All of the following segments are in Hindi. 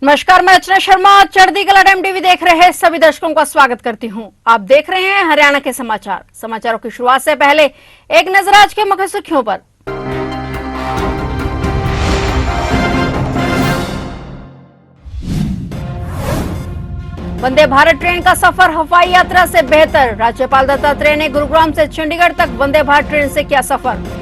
नमस्कार, मैं अर्चना शर्मा। चढ़ती कला टाइम टीवी देख रहे सभी दर्शकों का स्वागत करती हूं। आप देख रहे हैं हरियाणा के समाचार। समाचारों की शुरुआत से पहले एक नजर आज के मुख्य सुर्खियों पर। वंदे भारत ट्रेन का सफर हवाई यात्रा से बेहतर। राज्यपाल दत्तात्रेय ने गुरुग्राम से चंडीगढ़ तक वंदे भारत ट्रेन से किया सफर।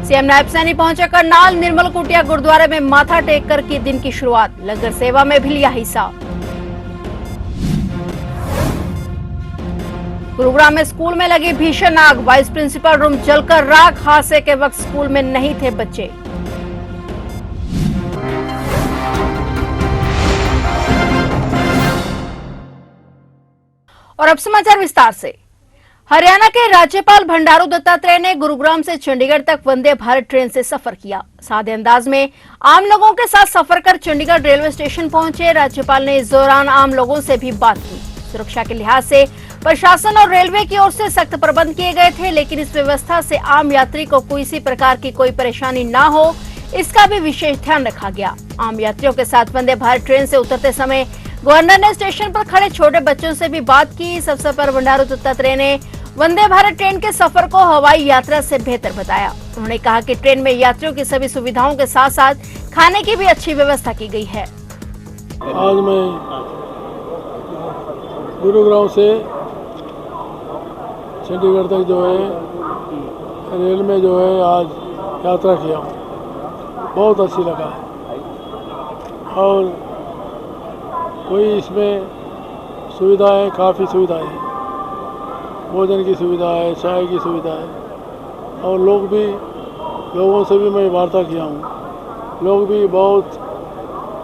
सीएम नायब सैनी पहुंचे करनाल। निर्मल कुटिया गुरुद्वारे में माथा टेक कर की दिन की शुरुआत। लंगर सेवा में भी लिया हिस्सा। गुरुग्राम में स्कूल में लगी भीषण आग। वाइस प्रिंसिपल रूम जलकर राख। हादसे के वक्त स्कूल में नहीं थे बच्चे। और अब समाचार विस्तार से। हरियाणा के राज्यपाल बंडारू दत्तात्रेय ने गुरुग्राम से चंडीगढ़ तक वंदे भारत ट्रेन से सफर किया। सादे अंदाज में आम लोगों के साथ सफर कर चंडीगढ़ रेलवे स्टेशन पहुंचे। राज्यपाल ने इस दौरान आम लोगों से भी बात की। सुरक्षा के लिहाज से प्रशासन और रेलवे की ओर से सख्त प्रबंध किए गए थे, लेकिन इस व्यवस्था से आम यात्री को किसी प्रकार की कोई परेशानी न हो, इसका भी विशेष ध्यान रखा गया। आम यात्रियों के साथ वंदे भारत ट्रेन से उतरते समय गवर्नर ने स्टेशन पर खड़े छोटे बच्चों से भी बात की। इस अवसर पर बंडारू दत्तात्रेय ने वंदे भारत ट्रेन के सफर को हवाई यात्रा से बेहतर बताया। उन्होंने कहा कि ट्रेन में यात्रियों की सभी सुविधाओं के साथ साथ खाने की भी अच्छी व्यवस्था की गई है। आज मैं गुरुग्राम से चंडीगढ़ तक जो है रेल में जो है आज यात्रा किया हूँ। बहुत अच्छी लगा और कोई इसमें सुविधाएं, काफ़ी सुविधाएं हैं। भोजन की सुविधा है, चाय की सुविधा है और लोगों से भी मैं वार्ता किया हूँ। लोग भी बहुत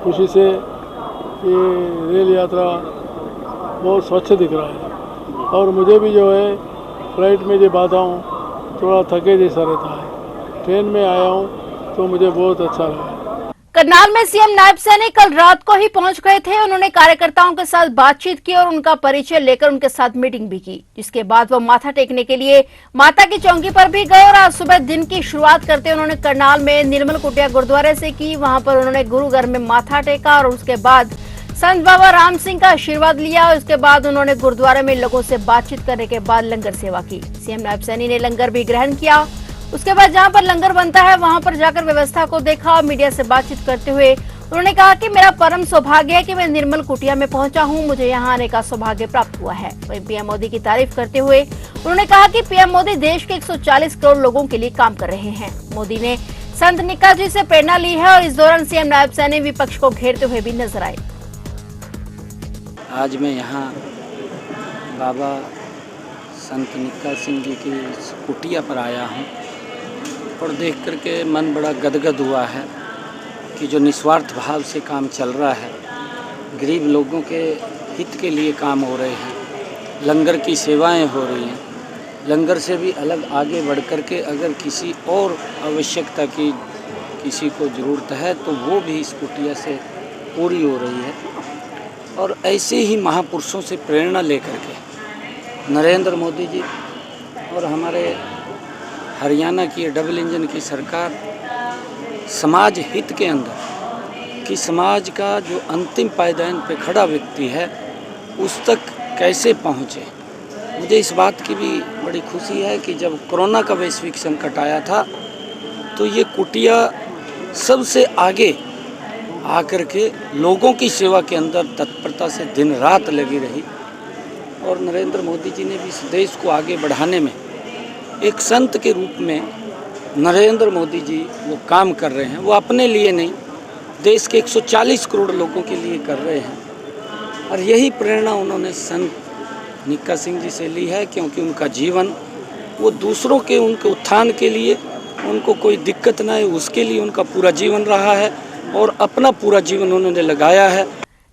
खुशी से ये रेल यात्रा बहुत स्वच्छ दिख रहा है और मुझे भी जो है फ्लाइट में जब आता हूँ थोड़ा थके जैसा रहता है। ट्रेन में आया हूँ तो मुझे बहुत अच्छा लगा। करनाल में सीएम नायब सैनी कल रात को ही पहुंच गए थे। उन्होंने कार्यकर्ताओं के साथ बातचीत की और उनका परिचय लेकर उनके साथ मीटिंग भी की, जिसके बाद वो माथा टेकने के लिए माता की चौकी पर भी गए और आज सुबह दिन की शुरुआत करते उन्होंने करनाल में निर्मल कुटिया गुरुद्वारे से की। वहां पर उन्होंने गुरु घर में माथा टेका और उसके बाद संत बाबा राम सिंह का आशीर्वाद लिया और उसके बाद उन्होंने गुरुद्वारे में लोगों से बातचीत करने के बाद लंगर सेवा की। सीएम नायब सैनी ने लंगर भी ग्रहण किया। उसके बाद जहां पर लंगर बनता है वहां पर जाकर व्यवस्था को देखा और मीडिया से बातचीत करते हुए उन्होंने कहा कि मेरा परम सौभाग्य है कि मैं निर्मल कुटिया में पहुंचा हूं। मुझे यहां आने का सौभाग्य प्राप्त हुआ है। वहीं पीएम मोदी की तारीफ करते हुए उन्होंने कहा कि पीएम मोदी देश के 140 करोड़ लोगों के लिए काम कर रहे हैं। मोदी ने संत निक्का जी से प्रेरणा ली है और इस दौरान सीएम नायब सैनी विपक्ष को घेरते हुए भी नजर आए। आज मैं यहाँ बाबा संत निक्का सिंह जी की कुटिया पर आया हूँ और देख करके मन बड़ा गदगद हुआ है कि जो निस्वार्थ भाव से काम चल रहा है, गरीब लोगों के हित के लिए काम हो रहे हैं, लंगर की सेवाएं हो रही हैं। लंगर से भी अलग आगे बढ़ कर के अगर किसी और आवश्यकता की किसी को ज़रूरत है तो वो भी इस कुटिया से पूरी हो रही है। और ऐसे ही महापुरुषों से प्रेरणा लेकर के नरेंद्र मोदी जी और हमारे हरियाणा की डबल इंजन की सरकार समाज हित के अंदर कि समाज का जो अंतिम पायदान पे खड़ा व्यक्ति है उस तक कैसे पहुँचे। मुझे इस बात की भी बड़ी खुशी है कि जब कोरोना का वैश्विक संकट आया था तो ये कुटिया सबसे आगे आकर के लोगों की सेवा के अंदर तत्परता से दिन रात लगी रही और नरेंद्र मोदी जी ने भी इस देश को आगे बढ़ाने में एक संत के रूप में नरेंद्र मोदी जी वो काम कर रहे हैं। वो अपने लिए नहीं, देश के 140 करोड़ लोगों के लिए कर रहे हैं और यही प्रेरणा उन्होंने संत निक्का सिंह जी से ली है, क्योंकि उनका जीवन वो दूसरों के उनके उत्थान के लिए, उनको कोई दिक्कत ना है उसके लिए उनका पूरा जीवन रहा है और अपना पूरा जीवन उन्होंने लगाया है।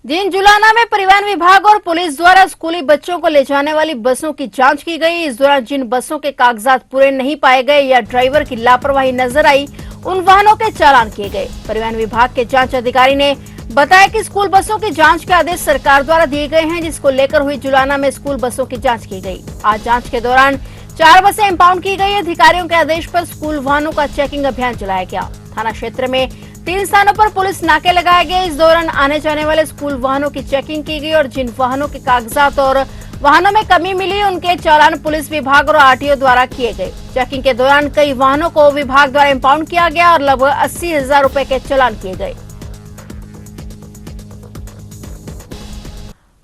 दिन जुलाना में परिवहन विभाग और पुलिस द्वारा स्कूली बच्चों को ले जाने वाली बसों की जांच की गई। इस दौरान जिन बसों के कागजात पूरे नहीं पाए गए या ड्राइवर की लापरवाही नजर आई, उन वाहनों के चालान किए गए। परिवहन विभाग के जांच अधिकारी ने बताया कि स्कूल बसों की जांच के आदेश सरकार द्वारा दिए गए हैं, जिसको लेकर हुई जुलाना में स्कूल बसों की जांच की गई। आज जांच के दौरान 4 बसें इंपाउंड की गई। अधिकारियों के आदेश पर स्कूल वाहनों का चेकिंग अभियान चलाया गया। थाना क्षेत्र में 3 स्थानों पर पुलिस नाके लगाए गए। इस दौरान आने जाने वाले स्कूल वाहनों की चेकिंग की गई और जिन वाहनों के कागजात और वाहनों में कमी मिली उनके चालान पुलिस विभाग और आरटीओ द्वारा किए गए। चेकिंग के दौरान कई वाहनों को विभाग द्वारा इंपाउंड किया गया और लगभग 80,000 रुपए के चालान किए गए।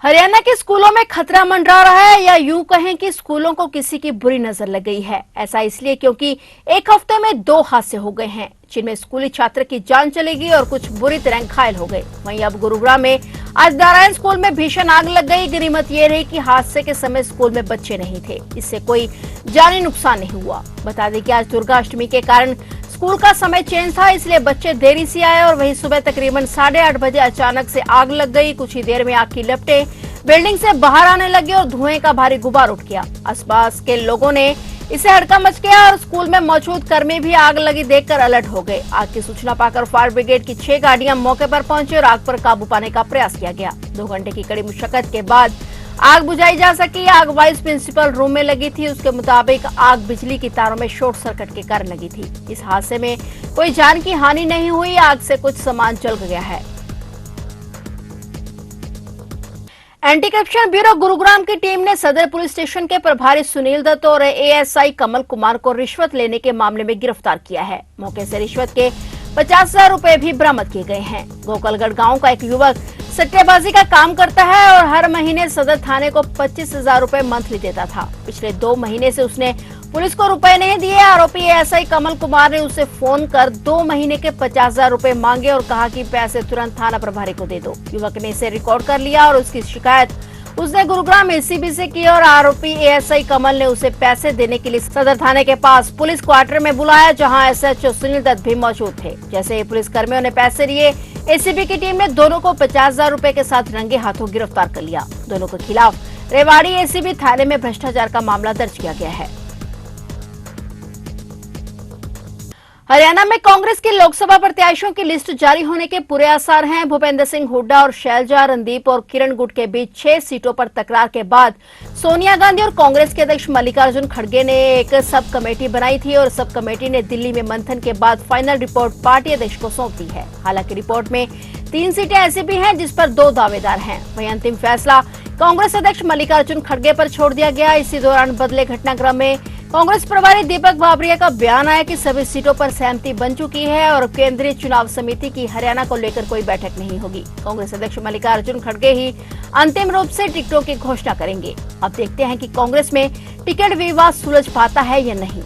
हरियाणा के स्कूलों में खतरा मंडरा रहा है, या यूं कहें कि स्कूलों को किसी की बुरी नजर लग गई है। ऐसा इसलिए क्योंकि एक हफ्ते में 2 हादसे हो गए हैं, जिनमें स्कूली छात्र की जान चली गई और कुछ बुरी तरह घायल हो गए। वहीं अब गुरुग्राम में आज नारायण स्कूल में भीषण आग लग गई। गनीमत ये रही कि हादसे के समय स्कूल में बच्चे नहीं थे, इससे कोई जानी नुकसान नहीं हुआ। बता दें कि आज दुर्गाष्टमी के कारण स्कूल का समय चेंज था, इसलिए बच्चे देरी से आए और वहीं सुबह तकरीबन 8:30 बजे अचानक से आग लग गई। कुछ ही देर में आग की लपटें बिल्डिंग से बाहर आने लगी और धुएं का भारी गुबार उठ गया। आसपास के लोगों ने इसे हड़का मच गया और स्कूल में मौजूद कर्मी भी आग लगी देखकर अलर्ट हो गए। आग की सूचना पाकर फायर ब्रिगेड की 6 गाड़ियां मौके पर पहुंची और आग पर काबू पाने का प्रयास किया गया। 2 घंटे की कड़ी मुशक्कत के बाद आग बुझाई जा सकी। आग वाइस प्रिंसिपल रूम में लगी थी। उसके मुताबिक आग बिजली की तारों में शॉर्ट सर्किट के कारण लगी थी। इस हादसे में कोई जान की हानि नहीं हुई। आग से कुछ सामान जल गया है। एंटी करप्शन ब्यूरो गुरुग्राम की टीम ने सदर पुलिस स्टेशन के प्रभारी सुनील दत्त और एएसआई कमल कुमार को रिश्वत लेने के मामले में गिरफ्तार किया है। मौके से रिश्वत के 50,000 रुपए भी बरामद किए गए हैं। गोकलगढ़ गांव का एक युवक सट्टेबाजी का काम करता है और हर महीने सदर थाने को 25,000 रुपए मंथली देता था। पिछले 2 महीने से उसने पुलिस को रुपए नहीं दिए। आरोपी एएसआई कमल कुमार ने उसे फोन कर 2 महीने के 50,000 रुपए मांगे और कहा कि पैसे तुरंत थाना प्रभारी को दे दो। युवक ने इसे रिकॉर्ड कर लिया और उसकी शिकायत उसने गुरुग्राम एसीबी से की और आरोपी एएसआई कमल ने उसे पैसे देने के लिए सदर थाने के पास पुलिस क्वार्टर में बुलाया, जहां एसएचओ सुनील दत्त भी मौजूद थे। जैसे ही पुलिस कर्मियों ने पैसे लिए, एसीबी की टीम ने दोनों को 50,000 रुपए के साथ रंगे हाथों गिरफ्तार कर लिया। दोनों के खिलाफ रेवाड़ी एसीबी थाने में भ्रष्टाचार का मामला दर्ज किया गया है। हरियाणा में कांग्रेस के लोकसभा प्रत्याशियों की लिस्ट जारी होने के पूरे आसार हैं। भूपेंद्र सिंह हुड्डा और शैलजा रणदीप और किरण गुट के बीच 6 सीटों पर तकरार के बाद सोनिया गांधी और कांग्रेस के अध्यक्ष मल्लिकार्जुन खड़गे ने एक सब कमेटी बनाई थी और सब कमेटी ने दिल्ली में मंथन के बाद फाइनल रिपोर्ट पार्टी अध्यक्ष को सौंप दी है। हालांकि रिपोर्ट में 3 सीटें ऐसी भी हैं जिस पर 2 दावेदार हैं। वहीं अंतिम फैसला कांग्रेस अध्यक्ष मल्लिकार्जुन खड़गे पर छोड़ दिया गया। इसी दौरान बदले घटनाक्रम में कांग्रेस प्रभारी दीपक बाबरिया का बयान आया कि सभी सीटों पर सहमति बन चुकी है और केंद्रीय चुनाव समिति की हरियाणा को लेकर कोई बैठक नहीं होगी। कांग्रेस अध्यक्ष मल्लिकार्जुन खड़गे ही अंतिम रूप से टिकटों की घोषणा करेंगे। अब देखते हैं कि कांग्रेस में टिकट विवाद सुलझ पाता है या नहीं।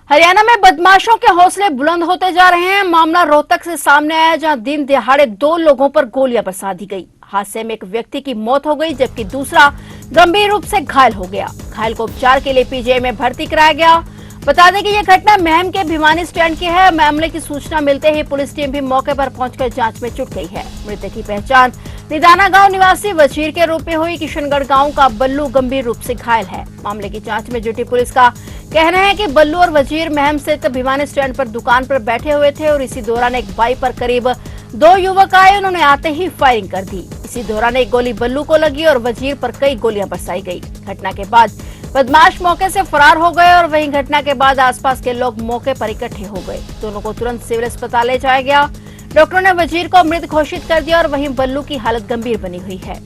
हरियाणा में बदमाशों के हौसले बुलंद होते जा रहे हैं। मामला रोहतक से सामने आया, जहां दिन दिहाड़े 2 लोगों पर गोलियां बरसा दी गई। हादसे में एक व्यक्ति की मौत हो गई, जबकि दूसरा गंभीर रूप से घायल हो गया। घायल को उपचार के लिए पीजीआई में भर्ती कराया गया। बता दें कि यह घटना महम के भिवानी स्टैंड की है। मामले की सूचना मिलते ही पुलिस टीम भी मौके पर पहुंचकर जांच में जुट गई है। मृतक की पहचान निदाना गांव निवासी वजीर के रूप में हुई। किशनगढ़ गांव का बल्लू गंभीर रूप से घायल है। मामले की जांच में जुटी पुलिस का कहना है कि बल्लू और वजीर महम स्थित भिवानी स्टैंड पर दुकान पर बैठे हुए थे और इसी दौरान एक बाइक पर करीब 2 युवक आए। उन्होंने आते ही फायरिंग कर दी। इसी दौरान एक गोली बल्लू को लगी और वजीर पर कई गोलियां बरसाई गई। घटना के बाद बदमाश मौके से फरार हो गए और वहीं घटना के बाद आसपास के लोग मौके पर इकट्ठे हो गए। दोनों को तुरंत सिविल अस्पताल ले जाया गया। डॉक्टरों ने वजीर को मृत घोषित कर दिया और वहीं बल्लू की हालत गंभीर बनी हुई है।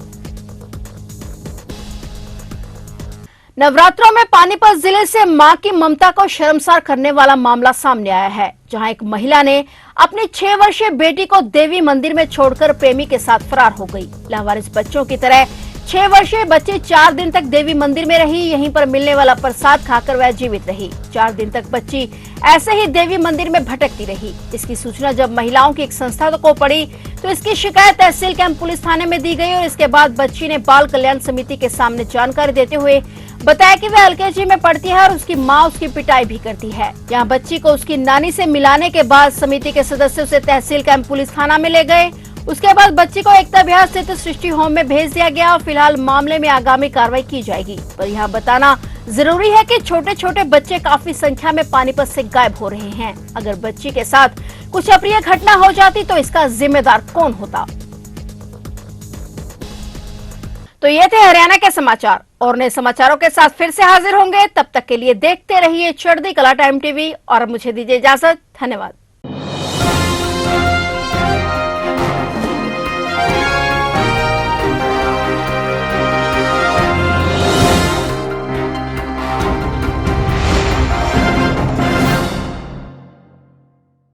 नवरात्रों में पानीपत जिले से मां की ममता को शर्मसार करने वाला मामला सामने आया है, जहां एक महिला ने अपनी 6 वर्षीय बेटी को देवी मंदिर में छोड़कर प्रेमी के साथ फरार हो गई। लावारिस बच्चों की तरह 6 वर्षीय बच्ची 4 दिन तक देवी मंदिर में रही। यहीं पर मिलने वाला प्रसाद खाकर वह जीवित रही। 4 दिन तक बच्ची ऐसे ही देवी मंदिर में भटकती रही। इसकी सूचना जब महिलाओं की एक संस्था को पड़ी तो इसकी शिकायत तहसील कैंप पुलिस थाने में दी गई और इसके बाद बच्ची ने बाल कल्याण समिति के सामने जानकारी देते हुए बताया कि वह एलकेजी में पढ़ती है और उसकी मां उसकी पिटाई भी करती है। यहाँ बच्ची को उसकी नानी से मिलाने के बाद समिति के सदस्य उसे तहसील कैंप पुलिस थाना में ले गए। उसके बाद बच्ची को एकता बिहार स्थित सृष्टि होम में भेज दिया गया और फिलहाल मामले में आगामी कार्रवाई की जाएगी। पर यहाँ बताना जरूरी है कि छोटे छोटे बच्चे काफी संख्या में पानीपत से गायब हो रहे हैं। अगर बच्ची के साथ कुछ अप्रिय घटना हो जाती तो इसका जिम्मेदार कौन होता। तो ये थे हरियाणा के समाचार और नए समाचारों के साथ फिर से हाजिर होंगे। तब तक के लिए देखते रहिए चढ़ती कला टाइम टीवी और मुझे दीजिए इजाजत। धन्यवाद।